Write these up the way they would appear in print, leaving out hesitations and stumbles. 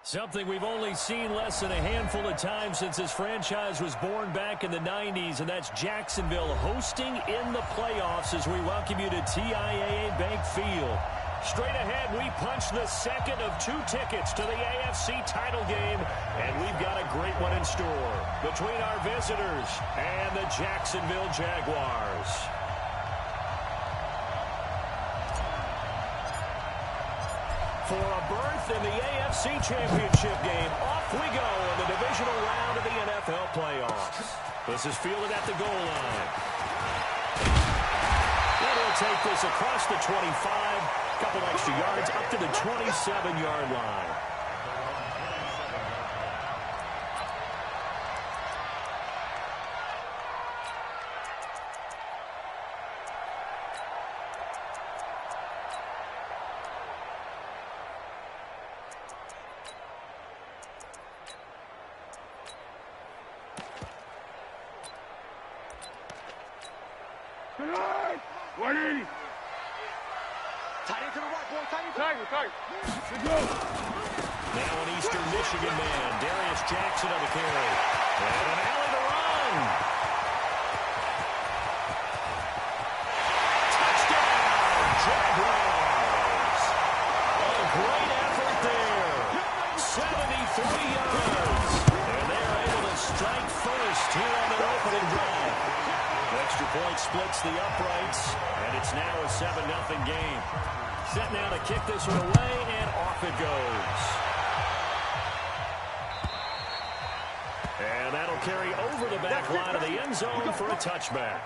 Something we've only seen less than a handful of times since this franchise was born back in the 90s, and that's Jacksonville hosting in the playoffs as we welcome you to TIAA Bank Field. Straight ahead, we punch the second of 2 tickets to the AFC title game, and we've got a great one in store between our visitors and the Jacksonville Jaguars. For a berth in the AFC Championship game, off we go in the divisional round of the NFL playoffs. This is fielded at the goal line. And he'll take this across the 25, a couple extra yards up to the 27-yard line. Now an Eastern Michigan man, Darius Jackson on the carry. And an alley to run. Touchdown, Jaguars. A great effort there. 73 yards. And they're able to strike first here on an opening drive. Extra point splits the uprights, and it's now a 7-0 game. Set now to kick this one away, and off it goes. And that'll carry over the back line of the end zone for a touchback.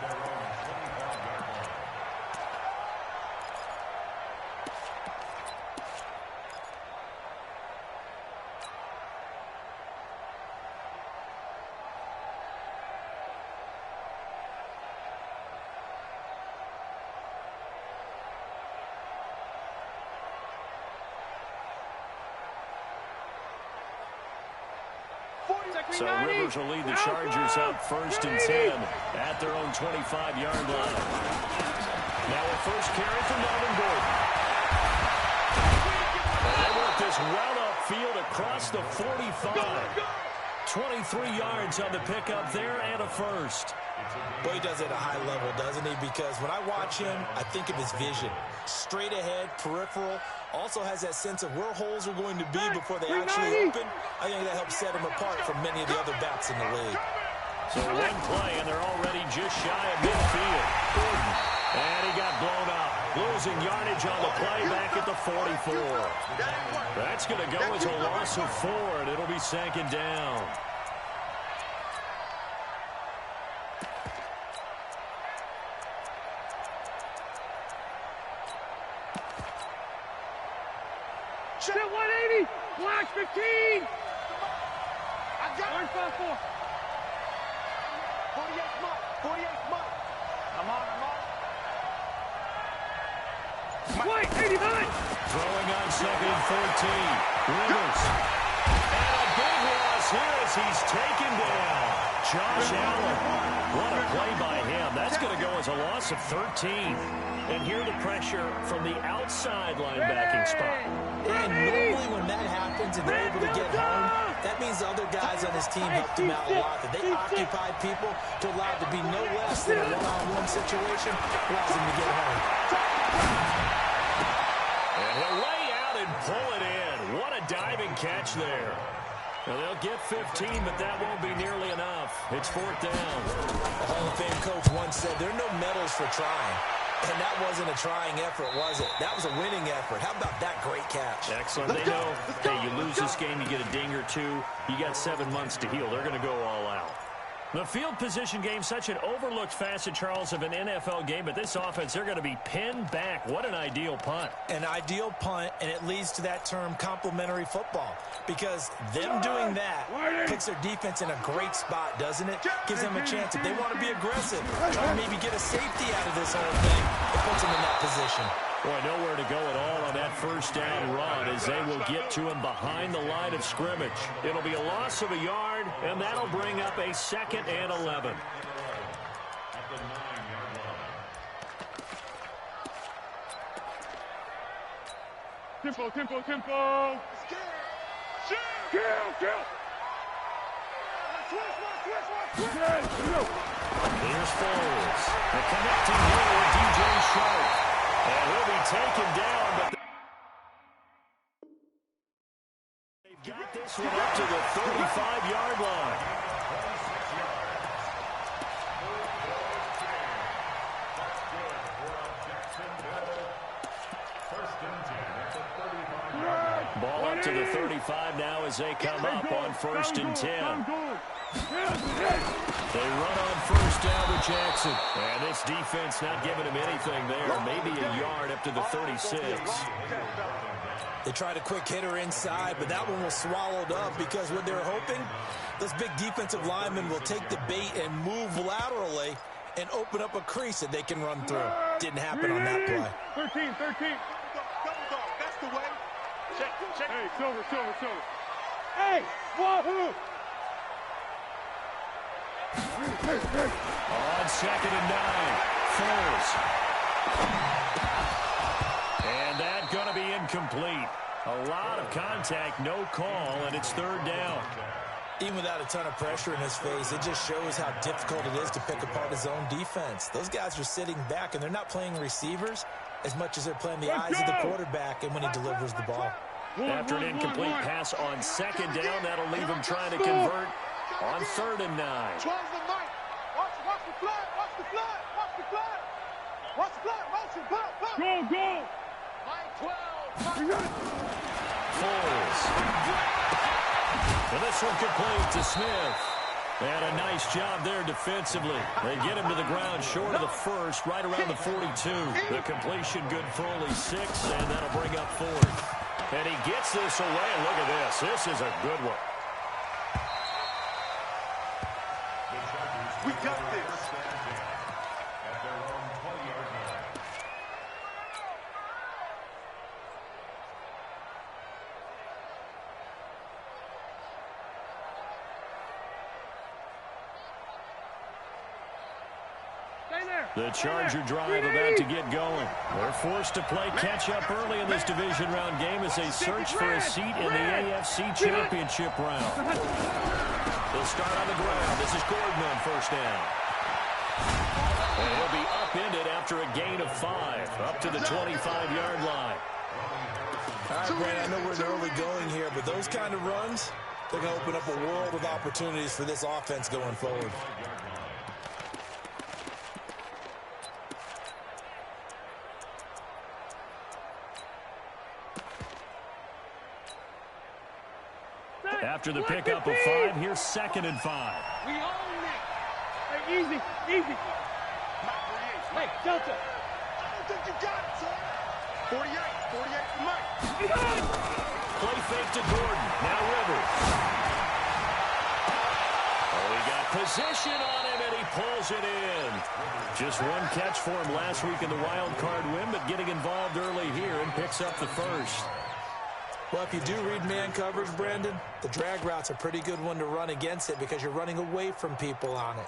So Rivers will lead the Chargers up 1st and 10 at their own 25-yard line. Now a first carry from Melvin Gordon. And they work this well upfield across the 45. 23 yards on the pickup there and a first. Well, he does it at a high level, doesn't he? Because when I watch him, I think of his vision. Straight ahead, peripheral. Also has that sense of where holes are going to be before they actually open. I think that helps set him apart from many of the other backs in the league. So one play, and they're already just shy of midfield. Gordon. And he got blown up. Losing yardage on the play back at the 44. That's going to go as a loss of 4, and it'll be second down. Shit, 180! Black 15! I got it! 4. 48 Mike! 48 Mike! I'm on. Mike, 89! Throwing on 2nd and 14. Rivers. And a big loss here as he's taken down. Josh Allen. What a play by him. That's going to go as a loss of 13. And here the pressure from the outside linebacking spot. And normally when that happens and they're able to get home, that means the other guys on his team helped him out a lot. That they occupied people to allow it to be no less than a one-on-one situation, allows him to get home. And he'll lay out and pull it in. What a diving catch there. Well, they'll get 15, but that won't be nearly enough. It's 4th down. The Hall of Fame coach once said there are no medals for trying. And that wasn't a trying effort, was it? That was a winning effort. How about that great catch? Excellent. They know, hey, you lose this game, you get a ding or 2. You got 7 months to heal. They're going to go all out. The field position game, such an overlooked facet, Charles, of an NFL game, but this offense, they're going to be pinned back. What an ideal punt. An ideal punt, and it leads to that term complementary football, because them doing that puts their defense in a great spot, doesn't it? Gives them a chance, if they want to be aggressive, try to maybe get a safety out of this whole thing. It puts them in that position. Boy, nowhere to go at all on that first down run as they will get to him behind the line of scrimmage. It'll be a loss of a yard, and that'll bring up a 2nd and 11. Tempo. Here's Foles. The connecting here with DJ Sharp. And he'll be taken down, but they've got this one up to the 35-yard line. Ball up to the 35 now as they come up on 1st and 10. They run on 1st down to Jackson. And this defense not giving him anything there. Maybe a yard up to the 36. They tried a quick hitter inside, but that one was swallowed up because what they're hoping, those big defensive linemen will take the bait and move laterally and open up a crease that they can run through. Didn't happen on that play. 13. That's the way. Check. Hey, Silver. Hey, wahoo! On 2nd and 9, Foles. And that's going to be incomplete. A lot of contact, no call, and it's 3rd down. Even without a ton of pressure in his face, it just shows how difficult it is to pick apart his own defense. Those guys are sitting back, and they're not playing receivers as much as they're playing the eyes of the quarterback and when he delivers the ball. After an incomplete pass on 2nd down, that'll leave him trying to convert on 3rd and 9. Watch the flag. Motion. Go. Line 12. Foles. And this one complete to Smith. And a nice job there defensively. They get him to the ground short of the 1st, right around the 42. The completion good for only 6, and that'll bring up 4th. And he gets this away. Look at this. This is a good one. We got this. The Charger drive about to get going. They're forced to play catch-up early in this division round game as they search for a seat in the AFC Championship round. They'll start on the ground. This is Gordon on 1st down. And he'll be upended after a gain of 5, up to the 25-yard line. All right, Brandon, I know we're in the early going here, but those kind of runs, they're going to open up a world of opportunities for this offense going forward. After the pickup of 5, here's 2nd and 5. We own it. Hey, easy. Hey, Delta. I don't think you got it, son. 48 for Mike. Play fake to Gordon. Now Rivers. Oh, he got position on him, and he pulls it in. Just one catch for him last week in the wild card win, but getting involved early here and picks up the 1st. Well, if you do read man coverage, Brandon, the drag route's a pretty good one to run against it because you're running away from people on it.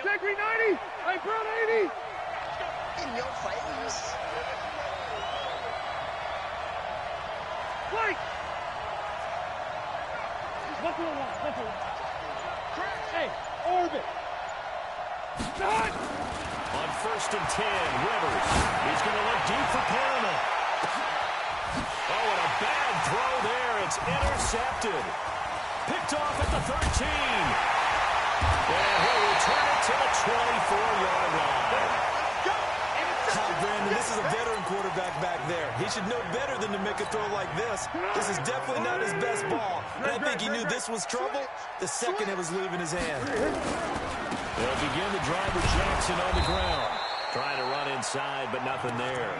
Check 90. Hey, Brown 80. In your face. Blake. Buffalo one. Hey, orbit. Shot. On 1st and 10, Rivers. He's going to look deep for Parma. Oh, and a bad throw there. It's intercepted. Picked off at the 13. And he'll return it to the 24-yard line. Brandon, this is a veteran quarterback back there. He should know better than to make a throw like this. This is definitely not his best ball. And I think he knew this was trouble the second it was leaving his hand. They'll begin the drive with Jackson on the ground. Trying to run inside, but nothing there.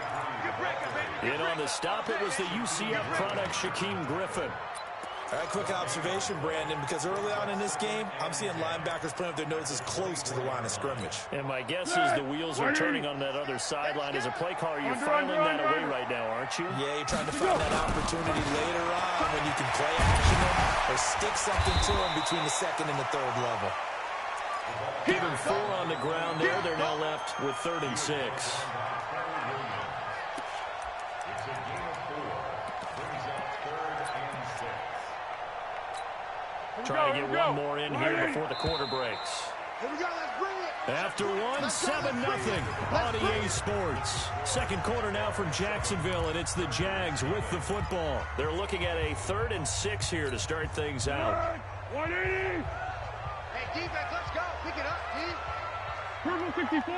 In on the stop, it was the UCF product, Shaquem Griffin. All right, quick observation, Brandon, because early on in this game, I'm seeing linebackers putting up their noses close to the line of scrimmage. And my guess is the wheels are turning on that other sideline. As a play caller, you're filing that away right now, aren't you? Yeah, you're trying to find that opportunity later on when you can play action them or stick something to them between the 2nd and the 3rd level. Even 4 on the ground there. They're now left with 3rd and 6. Trying to get one more in here before the quarter breaks. Here we go, let's bring it. After one, 7-0 on EA Sports. Second quarter now from Jacksonville, and it's the Jags with the football. They're looking at a 3rd and 6 here to start things out. 180. Hey, defense, let's go. Pick it up, D. Purple 64.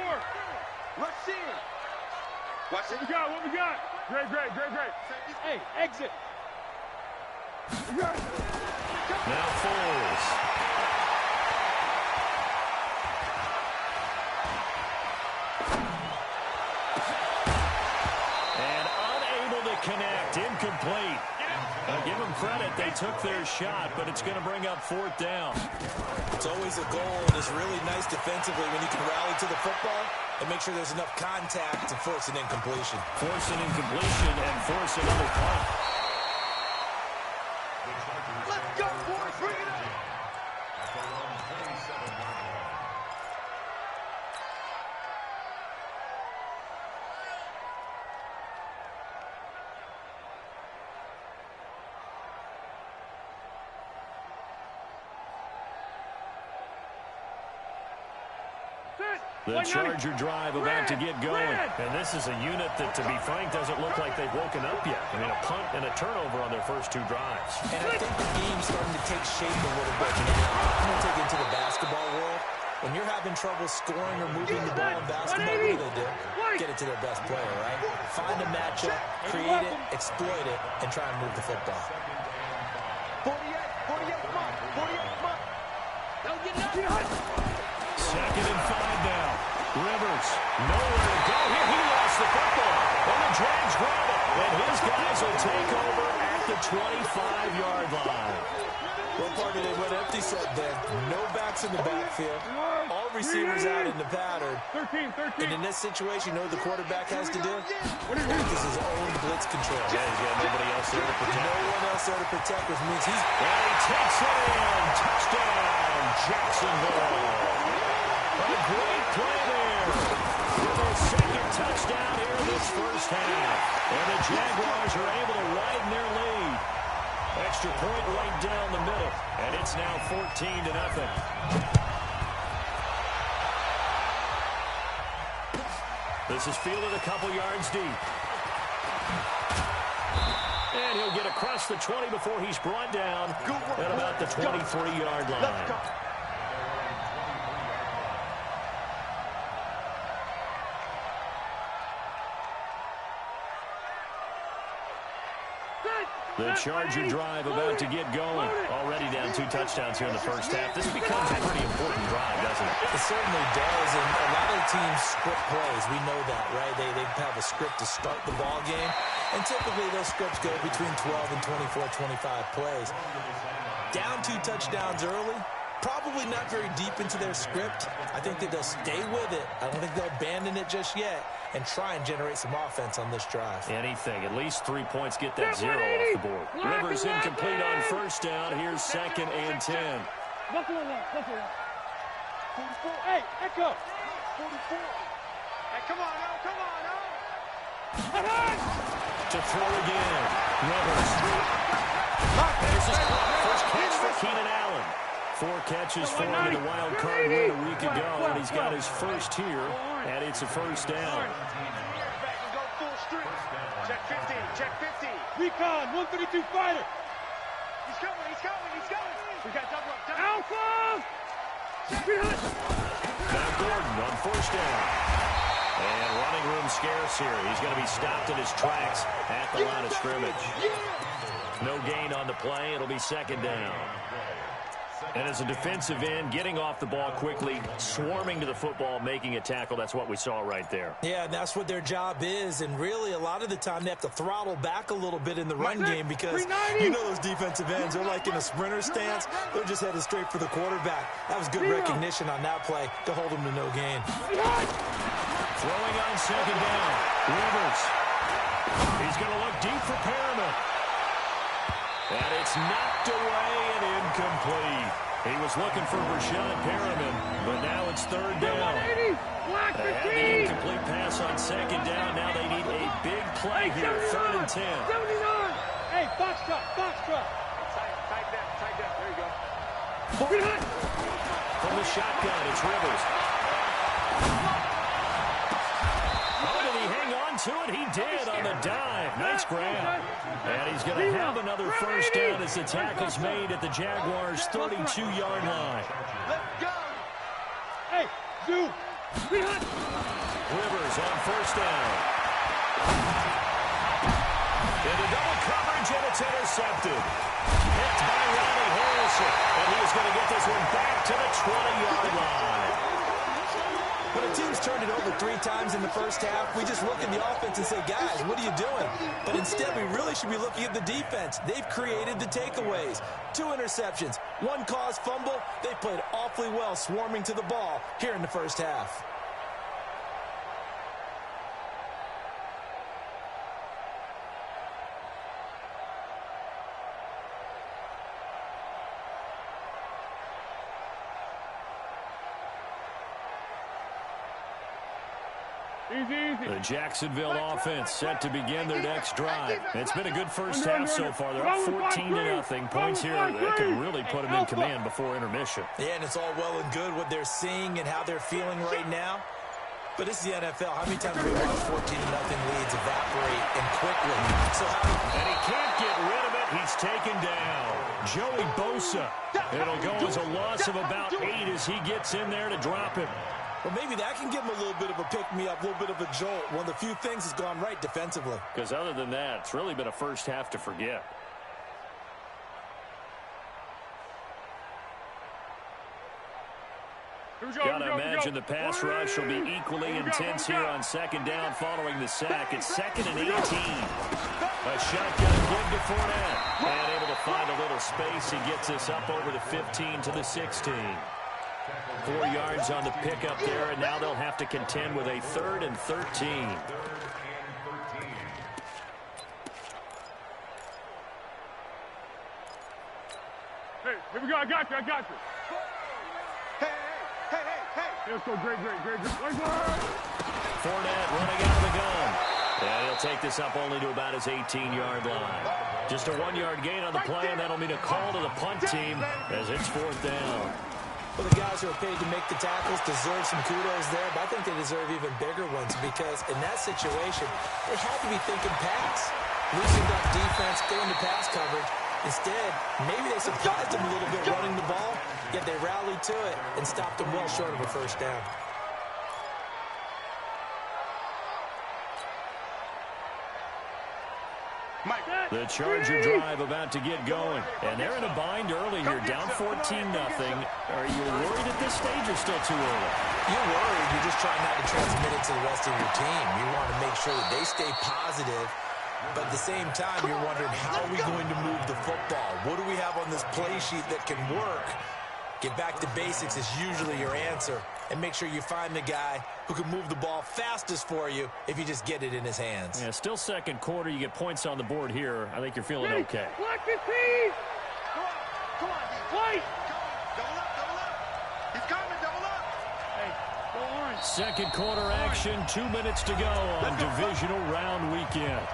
Let's see it. Watch it. What we got? Great. Hey, exit. Now Foles. And unable to connect. Incomplete. Give them credit. They took their shot, but it's going to bring up 4th down. It's always a goal, and it's really nice defensively when you can rally to the football and make sure there's enough contact to force an incompletion. Force an incompletion and force another punt. Let's go, boys. Bring it up. The Charger drive about to get going. And this is a unit that, to be frank, doesn't look like they've woken up yet. I mean, a punt and a turnover on their first 2 drives. And I think the game's starting to take shape a little bit. I'm going to take it into the basketball world. When you're having trouble scoring or moving the ball in basketball, what do? Get it to their best player, right? Find a matchup, create it, exploit it, and try and move the football. 48, come on. 48, come on. Don't get it up. 2nd and 5 now. Rivers, nowhere to go. Here he lost the football. And the Jags grab it. And his guys will take over at the 25-yard line. What part did they went empty set there? No backs in the backfield. All receivers out in the pattern. 13. And in this situation, you know what the quarterback has to do? Practice his own blitz control. Yeah, he's got nobody else there to protect. No one else there to protect, which means he's... And he takes it in. Touchdown, Jacksonville. A great play there. With their 2nd touchdown here in this first half. And the Jaguars are able to widen their lead. Extra point right down the middle. And it's now 14-0. This is fielded a couple yards deep. And he'll get across the 20 before he's brought down at about the 23-yard line. The Charger drive about to get going. Already down 2 touchdowns here in the first half. This becomes a pretty important drive, doesn't it? It certainly does, and a lot of teams script plays. We know that, right? They have a script to start the ball game, and typically those scripts go between 12 and 24, 25 plays. Down 2 touchdowns early, probably not very deep into their script. I think that they'll stay with it. I don't think they'll abandon it just yet and try and generate some offense on this drive. Anything. At least 3 points. Get that 0 off the board. Rivers incomplete on first down. Here's 2nd and 10. Buffalo 1. Hey, echo. 44. Hey, come on now. To throw again. Rivers. There's his first catch for Keenan Allen. 4 catches for him in the wild card win a week ago, and he's got his first here, and it's a first down. Go full strength. Check 15. Recon, 132 fighter. He's coming. We got double up. Alpha! Now Gordon on first down. And running room scarce here. He's going to be stopped in his tracks at the line of scrimmage. No gain on the play. It'll be 2nd down. And as a defensive end, getting off the ball quickly, swarming to the football, making a tackle, that's what we saw right there. Yeah, and that's what their job is. And really, a lot of the time, they have to throttle back a little bit in the run game because you know those defensive ends, they're like in a sprinter stance. They're just headed straight for the quarterback. That was good recognition on that play to hold them to no gain. Throwing on 2nd down. Rivers. He's going to look deep for Perriman. And it's knocked away and incomplete. He was looking for Rashad Perriman, but now it's 3rd down. They had the incomplete pass on 2nd down. Now they need a big play here, 3rd and 10. 79. Hey, box truck. Tight that. There you go. From the shotgun, it's Rivers. Oh, did he hang on to it? He did on the dive. Nice grab. And he's going to have another first down as the tackle's made at the Jaguars' 32-yard line. Let's go. Hey, Zoo. Rivers on first down. Into double coverage, and it's intercepted. Picked by Ronnie Harrison. And he's going to get this one back to the 20-yard line. When a team's turned it over 3 times in the first half, we just look at the offense and say, guys, what are you doing? But instead, we really should be looking at the defense. They've created the takeaways. 2 interceptions, 1 caused fumble. They played awfully well swarming to the ball here in the first half. The Jacksonville offense set to begin their next drive. It's been a good first half so far. They're up 14-0. Points here that can really put them in command before intermission. Yeah, and it's all well and good what they're seeing and how they're feeling right now. But this is the NFL. How many times have we watched 14-0 leads evaporate and quickly? And he can't get rid of it. He's taken down. Joey Bosa. It'll go as a loss of about 8 as he gets in there to drop him. Well, maybe that can give him a little bit of a pick-me-up, a little bit of a jolt. One of the few things has gone right defensively. Because other than that, it's really been a first half to forget. Got to imagine the pass rush will be equally intense here on second down following the sack. It's 2nd and 18. A shotgun give to Fournette. And able to find a little space. He gets us up over the 15 to the 16. 4 yards on the pickup there, and now they'll have to contend with a 3rd and 13. Hey, here we go. I got you. Hey. Let's go, great. Fournette running out of the gun. And he'll take this up only to about his 18-yard line. Just a 1-yard gain on the play, and that'll mean a call to the punt team as it's 4th down. Well, the guys who are paid to make the tackles deserve some kudos there, but I think they deserve even bigger ones because in that situation, they had to be thinking pass. Loosened up defense, go into pass coverage. Instead, maybe they surprised them a little bit running the ball, yet they rallied to it and stopped them well short of a first down. The Charger drive about to get going. And they're in a bind early here, down 14-0. Are you worried at this stage or still too early? You're worried. You're just trying not to transmit it to the rest of your team. You want to make sure that they stay positive. But at the same time, you're wondering, how are we going to move the football? What do we have on this play sheet that can work? Get back to basics is usually your answer. And make sure you find the guy who can move the ball fastest for you if you just get it in his hands. Yeah, still second quarter. You get points on the board here. I think you're feeling okay. Watch his team. Come on. Wait. Double up. He's coming, double up. Hey, go orange. Second quarter action, 2 minutes to go on Divisional Round Weekend.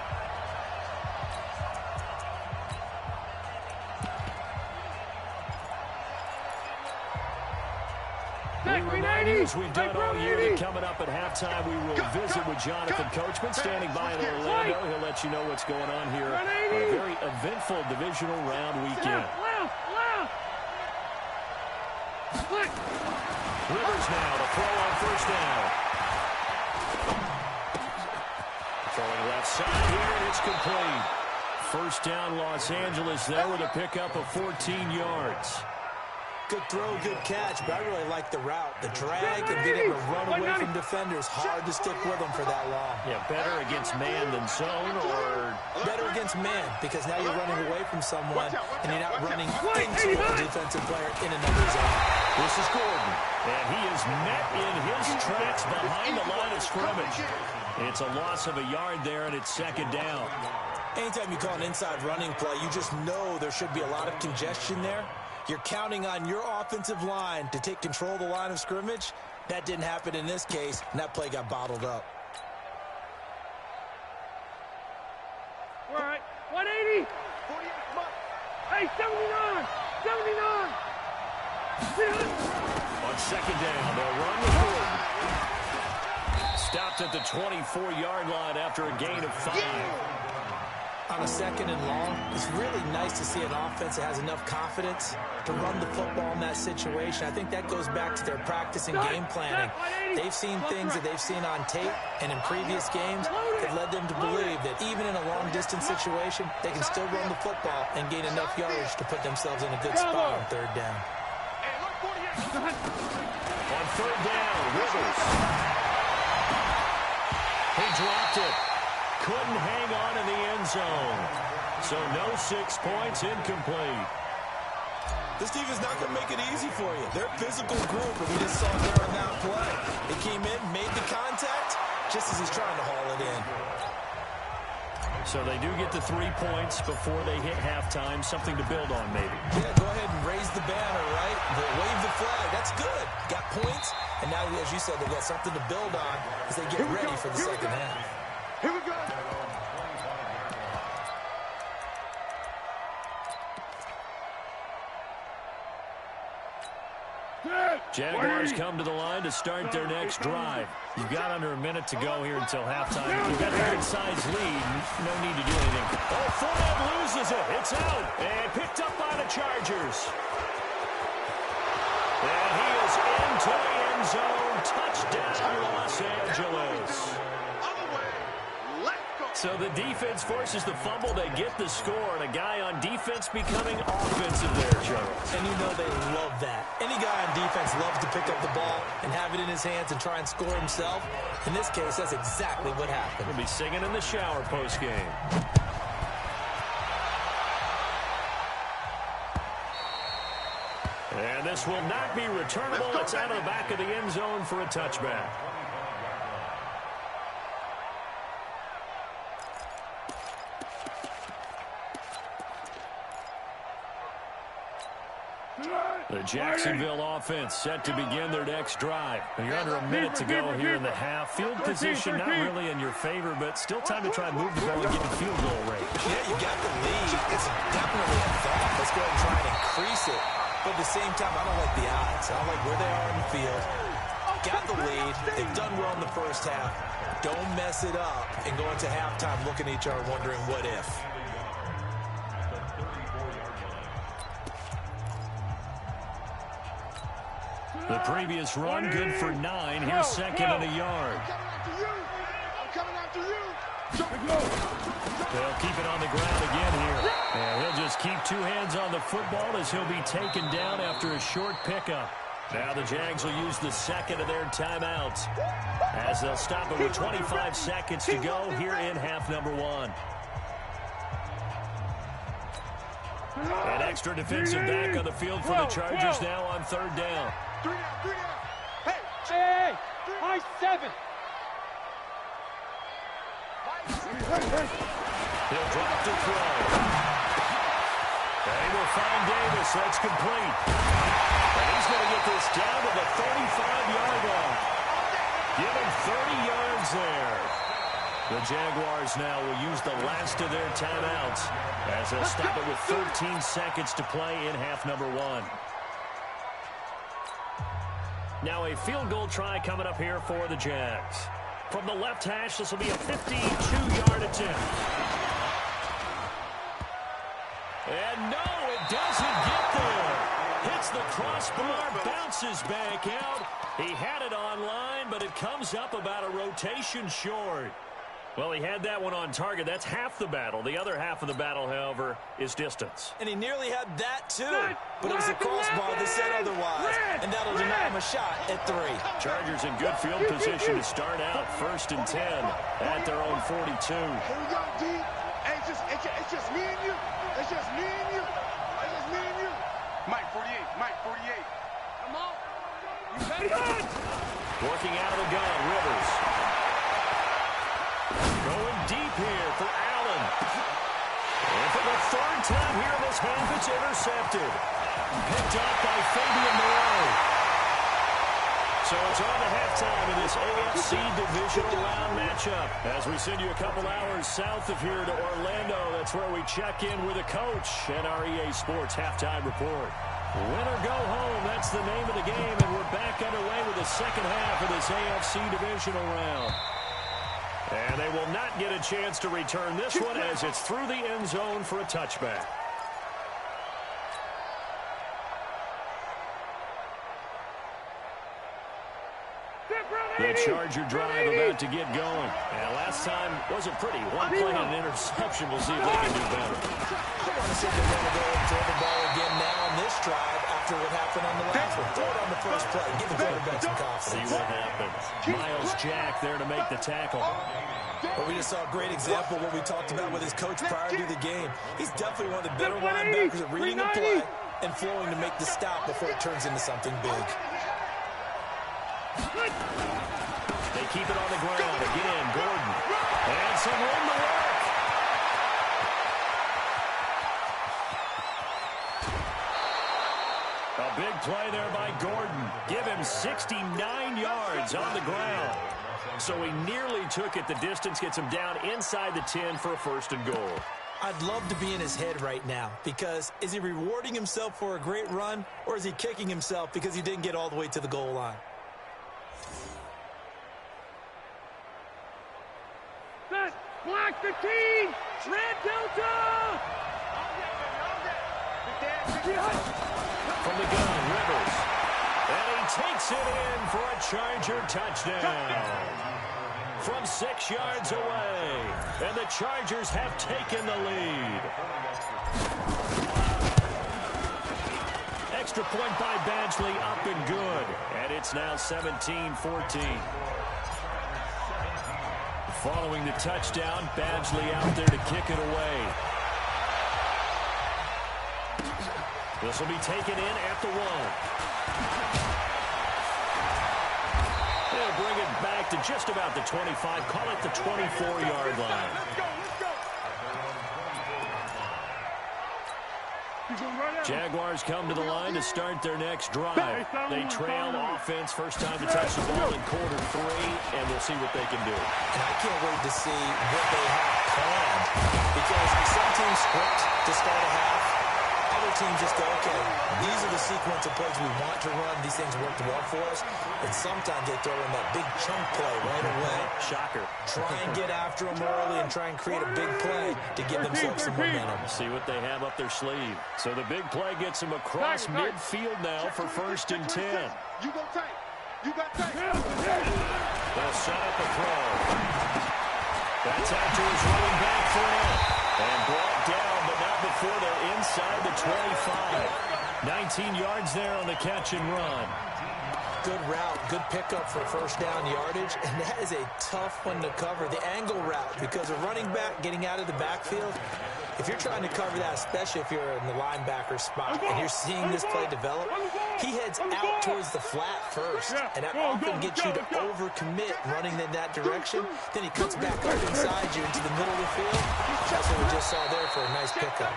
As we've done all year, that coming up at halftime, we will visit with Jonathan Coachman, standing by in Orlando. He'll let you know what's going on here on a very eventful divisional round weekend. Rivers now to throw on first down. Throwing left side here, and it's complete. First down, Los Angeles there with a pickup of 14 yards. Good throw, good catch, but I really like the route. The drag and being able to run away from defenders. Hard to stick with them for that long. Yeah, better against man than zone, or better against man, because now you're running away from someone and you're not running into a defensive player in another zone. This is Gordon, and he is met in his tracks behind the line of scrimmage. It's a loss of a yard there, and it's second down. Anytime you call an inside running play, you just know there should be a lot of congestion there. You're counting on your offensive line to take control of the line of scrimmage. That didn't happen in this case, and that play got bottled up. All right, 180. 48, come on. Hey, 79. On second down, they'll run with Gordon. Stopped at the 24-yard line after a gain of 5. On a second and long, it's really nice to see an offense that has enough confidence to run the football in that situation. I think that goes back to their practice and game planning. They've seen things that they've seen on tape and in previous games that led them to believe that even in a long-distance situation, they can still run the football and gain enough yardage to put themselves in a good spot on third down. On third down, Rivers. He dropped it. Couldn't hang on in the end zone. So no 6 points, incomplete. This defense not going to make it easy for you. They're a physical group, and we just saw it there on that play. They came in, made the contact, just as he's trying to haul it in. So they do get the 3 points before they hit halftime. Something to build on, maybe. Yeah, go ahead and raise the banner, right? Wave the flag. That's good. Got points, and now, as you said, they've got something to build on as they get ready for the second half. Here we go. Jaguars come to the line to start their next drive. You've got under a minute to go here until halftime. You've got a good-sized lead. No need to do anything. Oh, Fournette loses it. It's out. And picked up by the Chargers. And he is into the end zone. Touchdown, Los Angeles. So the defense forces the fumble. They get the score, and a guy on defense becoming offensive there, Charles. And you know they love that. Any guy on defense loves to pick up the ball and have it in his hands and try and score himself. In this case, that's exactly what happened. He'll be singing in the shower post-game. And this will not be returnable. It's out of the back of the end zone for a touchback. The Jacksonville offense set to begin their next drive. You're under a minute to go here in the half. Field position not really in your favor, but still time to try and move the ball and get in field goal range. Yeah, you got the lead. It's definitely a thought. Let's go ahead and try and increase it. But at the same time, I don't like the odds. I don't like where they are in the field. Got the lead. They've done well in the first half. Don't mess it up and go into halftime looking at each other wondering what if. The previous run, good for 9. Here's second and a yard. They'll keep it on the ground again here. And he'll just keep 2 hands on the football as he'll be taken down after a short pickup. Now the Jags will use the second of their timeouts as they'll stop it with 25 seconds to go here in half number 1. An extra defensive back on the field for the Chargers now on third down. 3 down, 3 down. Hey, high 7. He'll drop to throw. They will find Davis. That's complete. And he's going to get this down to the 35-yard line. Give him 30 yards there. The Jaguars now will use the last of their timeouts as they'll stop it with 13 seconds to play in half number 1. Now a field goal try coming up here for the Jags. From the left hash, this will be a 52-yard attempt. And no, it doesn't get there. Hits the crossbar, bounces back out. He had it on line, but it comes up about a rotation short. Well, he had that one on target. That's half the battle. The other half of the battle, however, is distance. And he nearly had that, too. But it was a crossbar that said otherwise. And that'll deny him a shot at 3. Chargers in good field position to start out 1st and 10 at their own 42. Here we go, D. Hey, it's just me and you. It's just me and you. It's just me and you. Mike 48. Mike 48. Come on. You ready? Working out of the gun, Rivers. Going deep here for Allen. And for the 3rd time here in this half, it's intercepted. Picked up by Fabian Moreau. So it's on to halftime in this AFC Divisional round matchup. As we send you a couple hours south of here to Orlando, that's where we check in with a coach and our EA Sports halftime report. Win or go home, that's the name of the game, and we're back underway with the second half of this AFC Divisional round. And they will not get a chance to return this one as it's through the end zone for a touchback. The Charger drive about to get going. And last time wasn't pretty. One play and an interception. We'll see if they can do better. I want to see if they're going to go and throw the ball again now on this drive after what happened on the last one. Throw it on the first play. Give the quarterback some confidence. See what happens. Miles Jack there to make the tackle. Well, we just saw a great example of what we talked about with his coach prior to the game. He's definitely one of the better linebackers at reading a play and flowing to make the stop before it turns into something big. They keep it on the ground. Again, Gordon. And some room to work. A big play there by Gordon. Give him 69 yards on the ground. So he nearly took it the distance, gets him down inside the 10 for a first and goal. I'd love to be in his head right now because is he rewarding himself for a great run or is he kicking himself because he didn't get all the way to the goal line? Block the team! Red Delta! From the gun, Rivers. And he takes it in for a Charger touchdown. From 6 yards away. And the Chargers have taken the lead. Extra point by Badgley, up and good. And it's now 17-14. Following the touchdown, Badgley out there to kick it away. This will be taken in at the 1. They'll bring it back to just about the 25. Call it the 24-yard line. Jaguars come to the line to start their next drive. They trail offense, first time to touch the ball in quarter 3, and we'll see what they can do. And I can't wait to see what they have planned because some teams script to start a half. Other teams just go, okay, these are the sequence of plays we want to run. These things work well for us. And sometimes they throw in that big chunk play right away. Shocker. Try and get after them early and try and create a big play to give themselves some momentum. See what they have up their sleeve. So the big play gets them across midfield now for first and 10. You go tight. You got tight. They'll set up a throw. That's after his running back throw. And brought down, but not before they're inside the 25. 19 yards there on the catch and run. Good route, good pickup for first down yardage, and that is a tough one to cover, the angle route, because a running back getting out of the backfield, if you're trying to cover that, especially if you're in the linebacker spot and you're seeing this play develop, he heads out towards the flat first, and that often gets you to overcommit running in that direction. Then he cuts back up inside you into the middle of the field. That's what we just saw there for a nice pickup.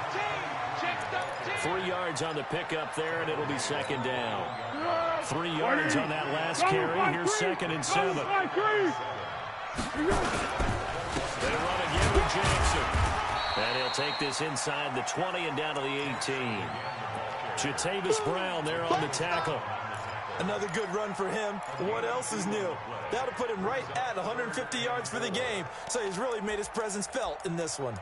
3 yards on the pickup there, and it'll be second down. 3 yards on that last carry. Here's second and 7. They run again with Jackson. And he'll take this inside the 20 and down to the 18. Jatavis Brown there on the tackle. Another good run for him. What else is new? That'll put him right at 150 yards for the game. So he's really made his presence felt in this one.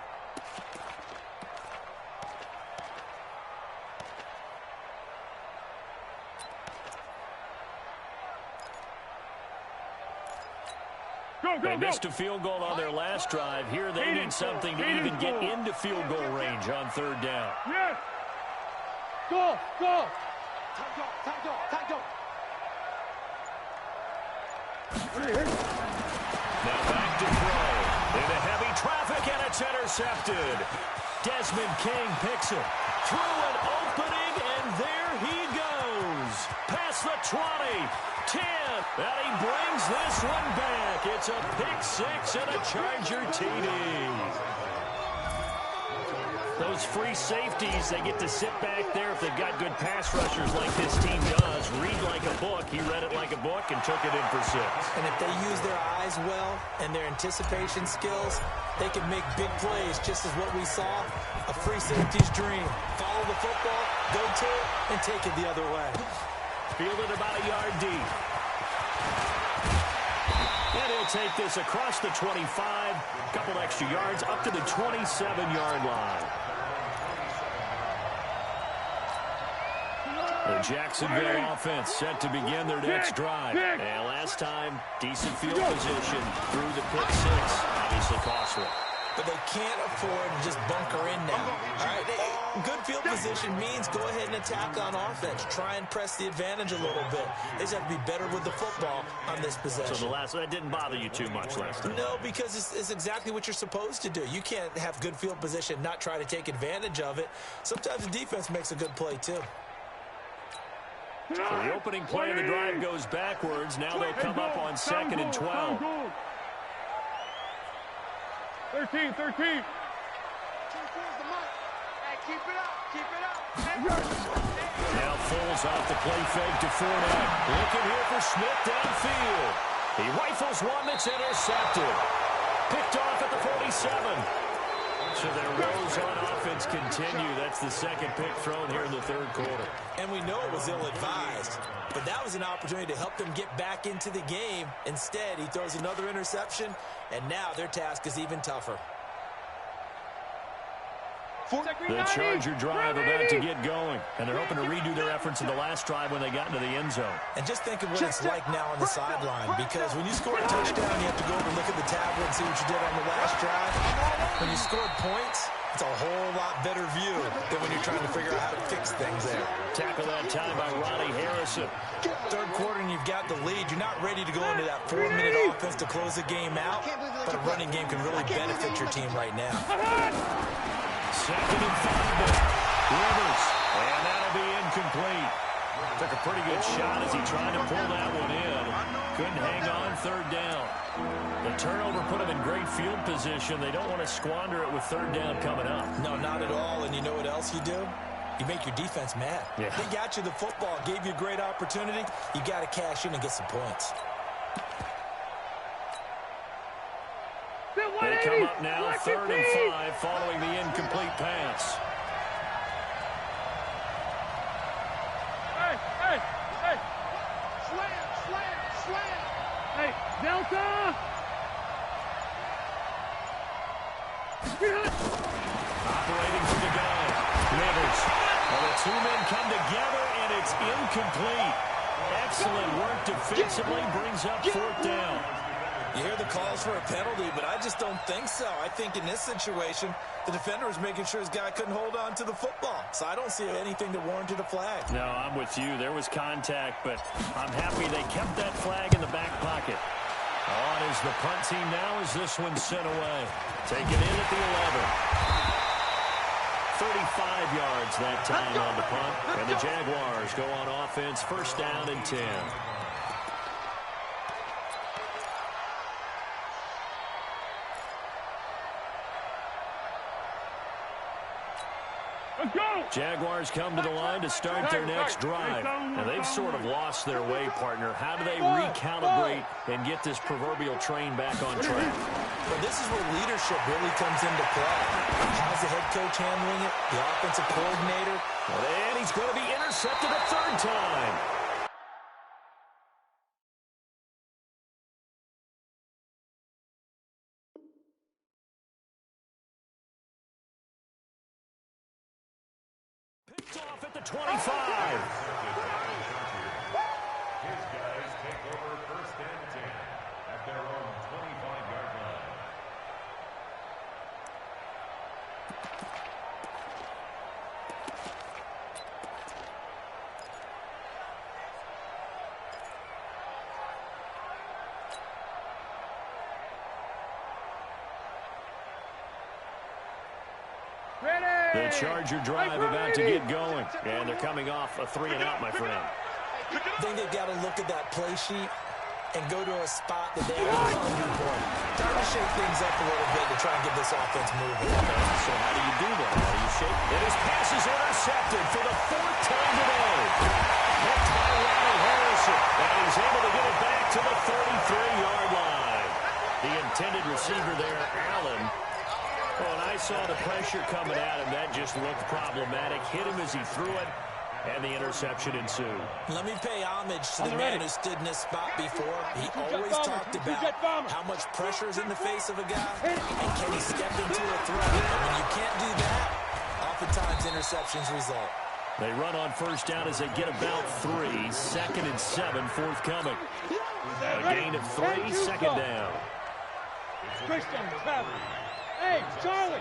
They missed a field goal on their last drive. Here they need something to even get into field goal range on third down. Yes. Go. Time go. Now back to throw. Into heavy traffic, and it's intercepted. Desmond King picks it. Through an opening, and there he goes. Past the 20. 10, and he brings this one back. It's a pick 6 and a Charger TD. Those free safeties, they get to sit back there if they've got good pass rushers like this team does. Read like a book. He read it like a book and took it in for 6. And if they use their eyes well and their anticipation skills, they can make big plays, just as what we saw, a free safety's dream. Follow the football, go to it, and take it the other way. Fielded about a yard deep. And he'll take this across the 25, a couple extra yards, up to the 27-yard line. The Jacksonville offense set to begin their next drive. And last time, decent field position through the pick 6. Obviously costly. But they can't afford to just bunker in now. All right, good field position means go ahead and attack on offense. Try and press the advantage a little bit. They just have to be better with the football on this possession. So that didn't bother you too much last time? No, because it's exactly what you're supposed to do. You can't have good field position and not try to take advantage of it. Sometimes the defense makes a good play, too. So the opening play of the drive goes backwards. Now they'll come up on 2nd and 12. 13. Keep it up. Now Foles off the play fake to Fournette. Looking here for Smith downfield. He rifles one that's intercepted. Picked off at the 47. So their woes on offense continue. That's the second pick thrown here in the 3rd quarter. And we know it was ill-advised, but that was an opportunity to help them get back into the game. Instead, he throws another interception, and now their task is even tougher. The Charger drive about to get going, and they're hoping to redo their efforts in the last drive when they got into the end zone. And just think of what it's like now on the sideline, because when you score a touchdown, you have to go over and look at the tablet and see what you did on the last drive. When you scored points, it's a whole lot better view than when you're trying to figure out how to fix things there. Tackle that time by Ronnie Harrison. 3rd quarter and you've got the lead. You're not ready to go into that 4-minute offense to close the game out, but a running game can really benefit your team right now. 2nd and 5. Rivers, and that'll be incomplete. Took a pretty good shot as he tried to pull that one in. Couldn't hang on 3rd down. The turnover put him in great field position. They don't want to squander it with 3rd down coming up. No, not at all. And you know what else you do? You make your defense mad. Yeah. They got you the football, gave you a great opportunity. You got to cash in and get some points. They come up now 3rd and 5 following the incomplete pass. Hey. Slam. Hey, Delta. Operating from the gun. Rivers. Well, the 2 men come together, and it's incomplete. Excellent work defensively. Brings up 4th down. You hear the calls for a penalty, but I just don't think so. I think in this situation, the defender was making sure his guy couldn't hold on to the football. So I don't see anything that warranted a flag. No, I'm with you. There was contact, but I'm happy they kept that flag in the back pocket. On is the punt team now as this one's sent away. Taken in at the 11. 35 yards that time on the punt. And the Jaguars go on offense, 1st down and 10. Jaguars come to the line to start their next drive. And they've sort of lost their way, partner. How do they recalibrate and get this proverbial train back on track? Well, this is where leadership really comes into play. How's the head coach handling it? The offensive coordinator? And he's going to be intercepted a 3rd time. Off at the 25. His guys take over 1st and 10 at their own 25-yard line. The Charger drive about to get going. And they're coming off a 3-and-out, my friend. I think they've got to look at that play sheet and go to a spot that they have a boundary point. Try to shake things up a little bit to try and get this offense moving. So how do you do that? How do you pressure coming at him. That just looked problematic. Hit him as he threw it, and the interception ensued. Let me pay homage to the man who stood in this spot before. He always talked about how much pressure is in the face of a guy, and can he step into a throw. And when you can't do that, oftentimes interceptions result. They run on first down as they get about 3. 2nd and 7 forthcoming. A gain of 3, second down. Christian, hey, Charlie.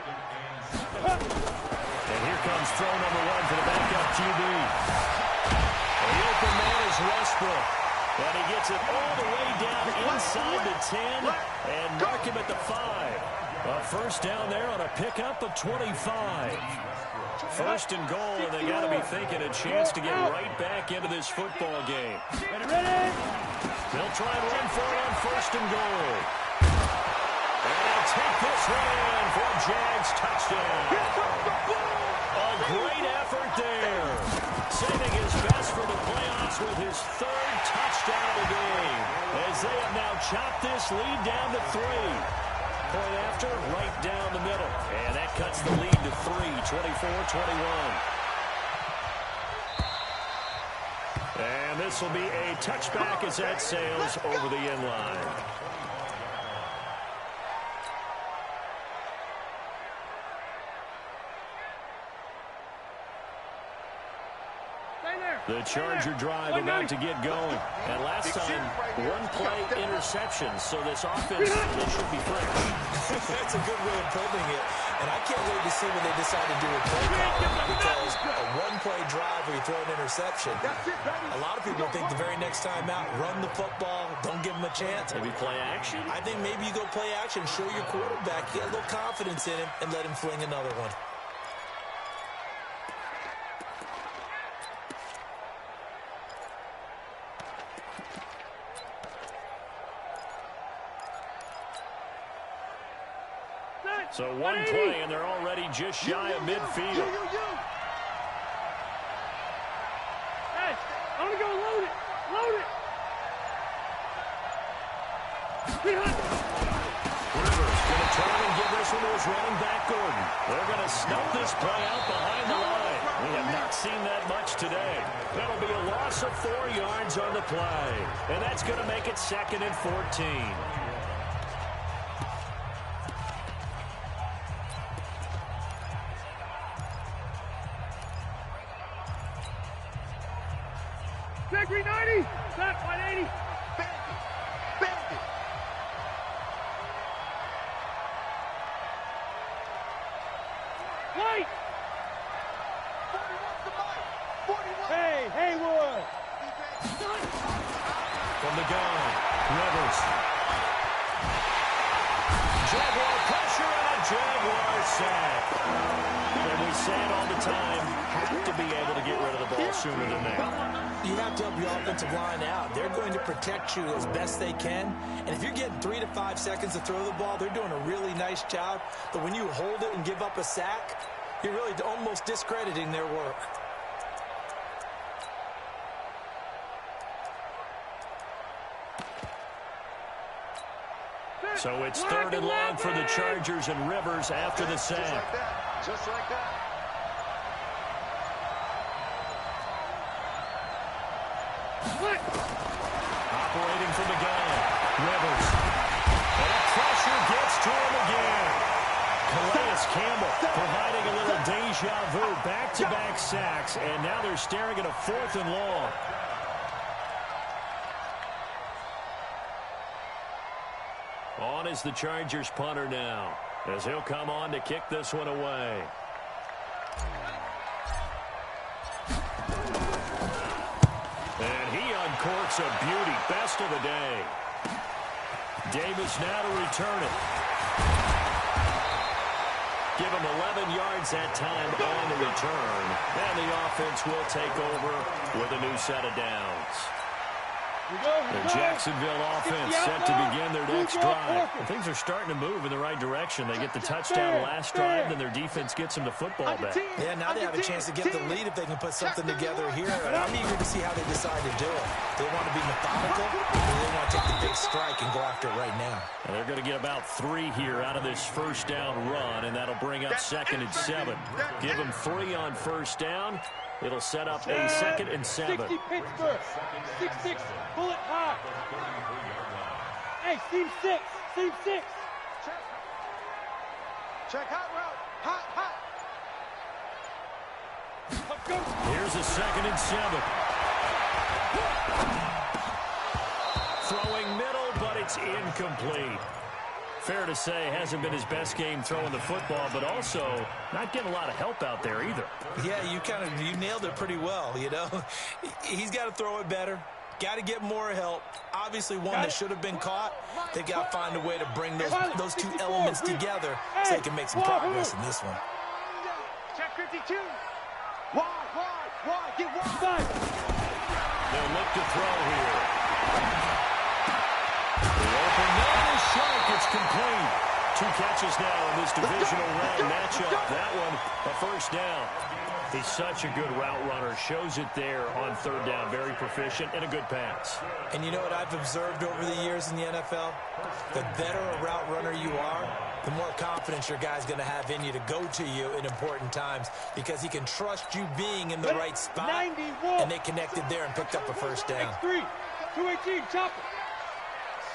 And here comes throw number 1 for the backup QB. The open man is Westbrook. And he gets it all the way down inside the 10 and mark him at the 5. A first down there on a pickup of 25. First and goal, and they got to be thinking a chance to get right back into this football game. They'll try and run for it on first and goal. And they'll take this one in for a Jags touchdown. A great effort there. Saving his best for the playoffs with his 3rd touchdown of the game. As they have now chopped this lead down to 3. Point after, right down the middle. And that cuts the lead to 3, 24-21. And this will be a touchback as that sails over the end line. The Charger drive about to get going. And last time, 1-play interception. So this offense, they should be fresh. That's a good way of putting it. And I can't wait to see what they decide to do with play calling, because a 1-play drive where you throw an interception, a lot of people think the very next time out, run the football, don't give them a chance. Maybe play action? I think maybe you go play action, show your quarterback, get a little confidence in him, and let him fling another one. So 1 play, and they're already just shy of midfield. Hey, I'm going to go load it. Load it. Rivers going to turn and give this one to his running back, Gordon. They're going to snuff this play out behind the line. We have not seen that much today. That'll be a loss of 4 yards on the play. And that's going to make it 2nd and 14. Zachary 90. Back 180. Bandit. White. 41 to Mike. 41. Hey, Haywood. From the gun, Rivers. Jaguar pressure and a Jaguar sack. And we say it all the time, have to be able to get rid of the ball sooner than that. You have to help your offensive line out. They're going to protect you as best they can. And if you're getting 3 to 5 seconds to throw the ball, they're doing a really nice job. But when you hold it and give up a sack, you're really almost discrediting their work. So it's 3rd and long for the Chargers, and Rivers after the sack. Just like that. Operating from the gun, Rivers. And the pressure gets to him again. Calais Campbell providing a little deja vu, back-to-back sacks, and now they're staring at a 4th and long. On is the Chargers punter now, as he'll come on to kick this one away. And he uncorks a beauty, best of the day. Davis now to return it. Give him 11 yards that time on the return. And the offense will take over with a new set of downs. The Jacksonville offense set to begin their next drive. Well, things are starting to move in the right direction. They get the touchdown last drive, then their defense gets them to football back. Yeah, now they have a chance to get the lead if they can put something together here. I'm eager to see how they decide to do it. They want to be methodical, or they want to take the big strike and go after it right now. And they're going to get about 3 here out of this first down run, and that'll bring up 2nd and 7. Give them 3 on first down. It'll set up a 2nd and 7. 60 Pittsburgh. 6-6. Bullet high. Hey, seam 6. Seam 6. Check hot route. Hot. Let's go. Here's a 2nd and 7. Throwing middle, but it's incomplete. Fair to say, hasn't been his best game throwing the football, but also not getting a lot of help out there either. Yeah, you nailed it pretty well, you know. He's got to throw it better. Got to get more help. Obviously, one that should have been caught. They got to find a way to bring those 2 elements together so they can make some progress in this one. Check 52. Wide. Get wide. They'll look to throw here. The open middle strike. It's complete. 2 catches now in this divisional round matchup. That one, a first down. He's such a good route runner. Shows it there on 3rd down. Very proficient and a good pass. And you know what I've observed over the years in the NFL? The better a route runner you are, the more confidence your guy's going to have in you to go to you in important times because he can trust you being in the right spot. 91. And they connected there and picked up a first down. X3. 218. Chopper.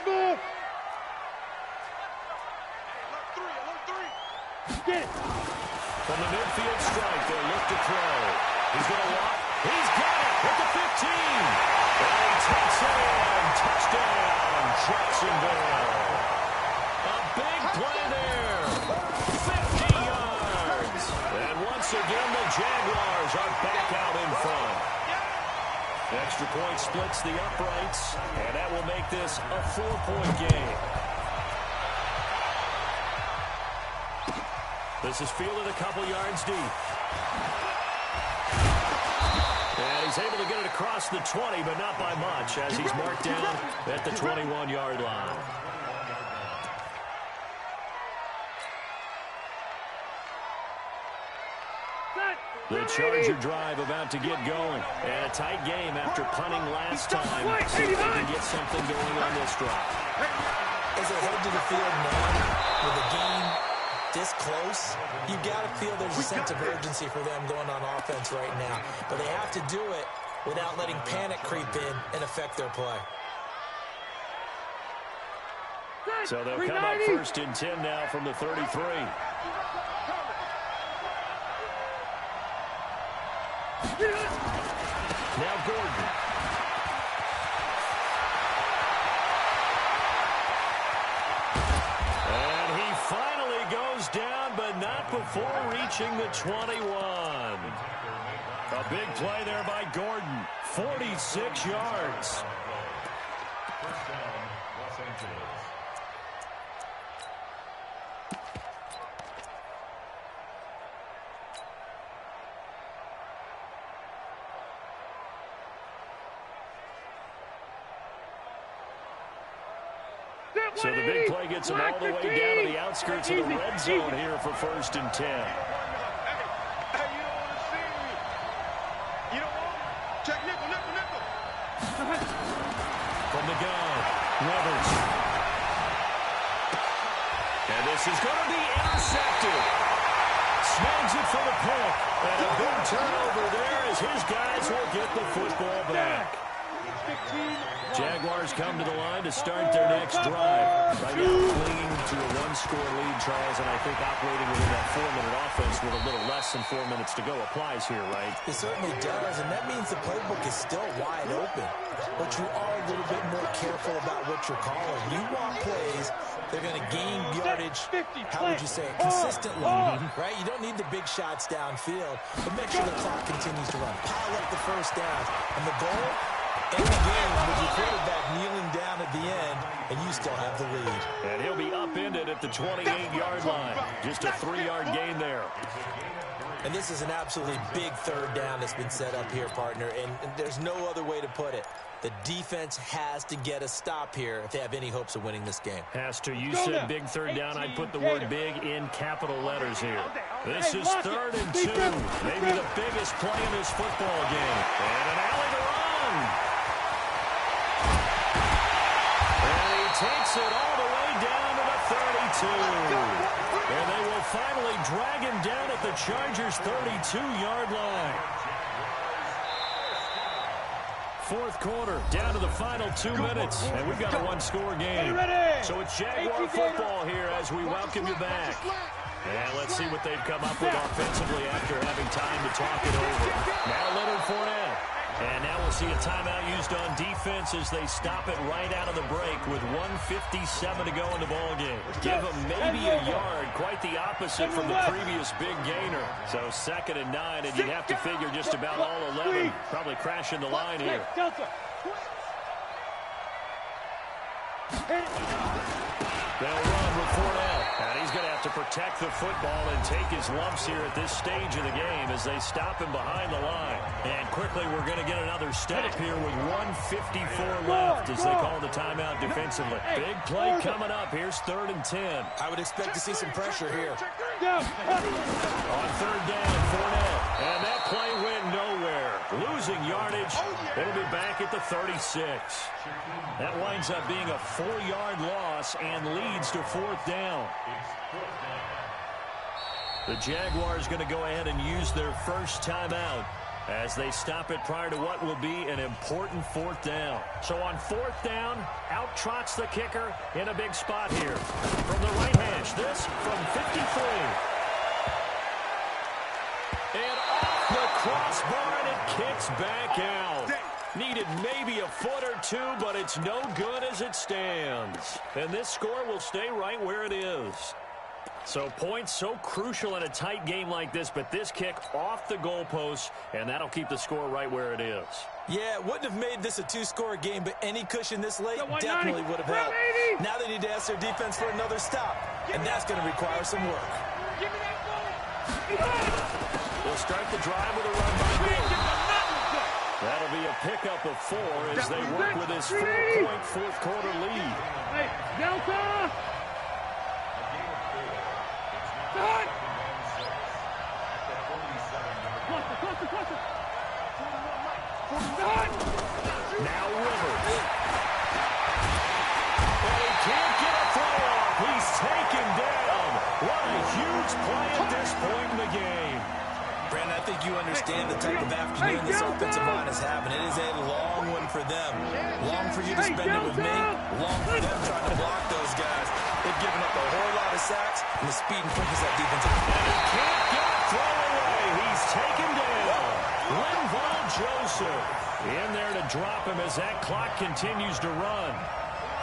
Smooth. Get it. From the midfield strike, they'll look to throw. He's going to walk. He's got it at the 15. And he takes it in. Touchdown, Jacksonville. A big play there. 50 yards. And once again, the Jaguars are back out in front. Extra point splits the uprights, and that will make this a 4-point game. This is fielded a couple yards deep. And he's able to get it across the 20, but not by much, as he's marked down at the 21-yard line. The Charger drive about to get going. And a tight game after punting last time. See if they can get something going on this drive. As they head to the field now, with a game this close, you got to feel there's a sense of urgency for them going on offense right now. But they have to do it without letting panic creep in and affect their play. So they'll come up 1st and 10 now from the 33. Now Gordon. And he finally goes down, but not before reaching the 21. A big play there by Gordon. 46 yards. First down, Los Angeles. So the big play gets him all the way down to the outskirts of the red zone here for 1st and 10. Hey, you don't want to see me. You don't want me. Check nickel. From the gun, Rivers. And this is going to be intercepted. Snags it for the pick. And a big turnover there as his guys will get the football back. Jaguars come to the line to start their next drive. Right now, clinging to a 1-score lead, Charles, and I think operating within that 4-minute offense with a little less than 4 minutes to go applies here, right? It certainly does, and that means the playbook is still wide open. But you are a little bit more careful about what you're calling. You want plays, they're going to gain yardage, how would you say it, consistently, right? You don't need the big shots downfield, but make sure the clock continues to run. Pile up the first down, and the goal, end the game with your quarterback kneeling down at the end, and you still have the lead. And he'll be upended at the 28-yard line. Just a 3-yard gain there. And this is an absolutely big 3rd down that's been set up here, partner, and there's no other way to put it. The defense has to get a stop here if they have any hopes of winning this game. Has to. You said big third down. I'd put the word big in capital letters here. This is 3rd and 2. Maybe the biggest play in this football game. And an alley to run. And he takes it all the way down to the 32. And they will finally drag him down at the Chargers' 32-yard line. 4th quarter, down to the final 2 minutes, and we've got a one-score game. So it's Jaguar football here as we welcome you back. And let's see what they've come up with offensively after having time to talk it over. Now Leonard Fournette. And now we'll see a timeout used on defense as they stop it right out of the break with 1:57 to go in the ballgame. Give them maybe a yard, quite the opposite from the previous big gainer. So 2nd and 9, and you'd have to figure just about all 11 probably crashing the line here. They'll run with Fournette, and he's going to have to protect the football and take his lumps here at this stage of the game as they stop him behind the line. And quickly, we're going to get another stop here with 1:54 left as they call the timeout defensively. Big play coming up. Here's 3rd and 10. I would expect to see some pressure here. On 3rd down, Fournette, and that play went nowhere. Losing yardage. It'll be back at the 36. That winds up being a 4-yard loss and leads to 4th down. The Jaguars going to go ahead and use their first timeout as they stop it prior to what will be an important 4th down. So on 4th down, out trots the kicker in a big spot here. From the right hash, this from 53. And off the crossbar, and it kicks back out. Needed maybe a foot or two, but it's no good as it stands. And this score will stay right where it is. So points so crucial in a tight game like this, but this kick off the goalpost, and that'll keep the score right where it is. Yeah, it wouldn't have made this a 2-score game, but any cushion this late definitely would have helped. Now they need to ask their defense for another stop, and that's going to require some work. They'll start the drive with a run by Bill. That'll be a pickup of 4 as they work with this 4-point 4th quarter lead. Hey, Delta! Start! Cluster! Start! Now Rivers. And he can't get a throw off. He's taken down. What a huge play at this point in the game. Brandon, I think you understand the type of afternoon this offensive line is having. It is a long one for them. Long for you to spend it with me. Long for them trying to block those guys. They've given up a whole lot of sacks, and the speed and quickness of that defensive. And he can't get a throw away. He's taken down. Linval Joseph in there to drop him as that clock continues to run.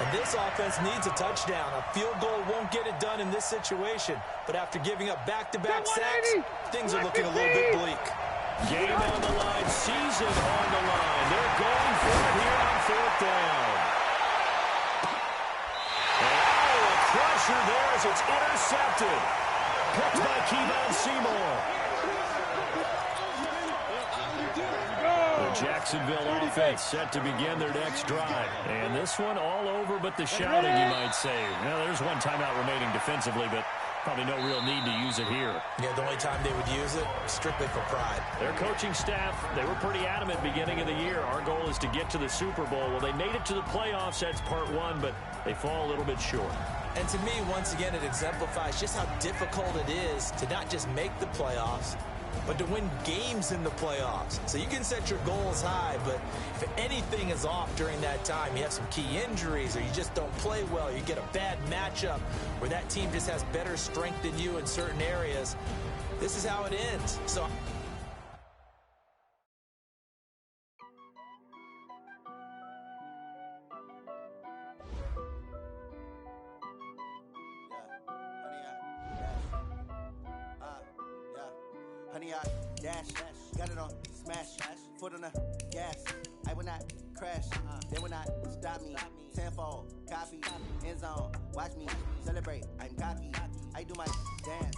And this offense needs a touchdown. A field goal won't get it done in this situation. But after giving up back-to-back sacks, things are looking a little bit bleak. Game on the line, season on the line. They're going for it here on 4th down. And a crusher there as it's intercepted. Picked by Kevon Seymour. The Jacksonville offense set to begin their next drive. And this one all over but the shouting, you might say. Now, there's one timeout remaining defensively, but probably no real need to use it here. Yeah, the only time they would use it, strictly for pride. Their coaching staff, they were pretty adamant beginning of the year. Our goal is to get to the Super Bowl. Well, they made it to the playoffs. That's part 1, but they fall a little bit short. And to me, once again, it exemplifies just how difficult it is to not just make the playoffs, but to win games in the playoffs. So you can set your goals high, but if anything is off during that time, you have some key injuries or you just don't play well, you get a bad matchup where that team just has better strength than you in certain areas, this is how it ends. So honey, I dash, got it on smash, foot on the gas. I will not crash, they will not stop me. Tenfold, copy, end zone, watch me celebrate. I'm cocky, I do my dance.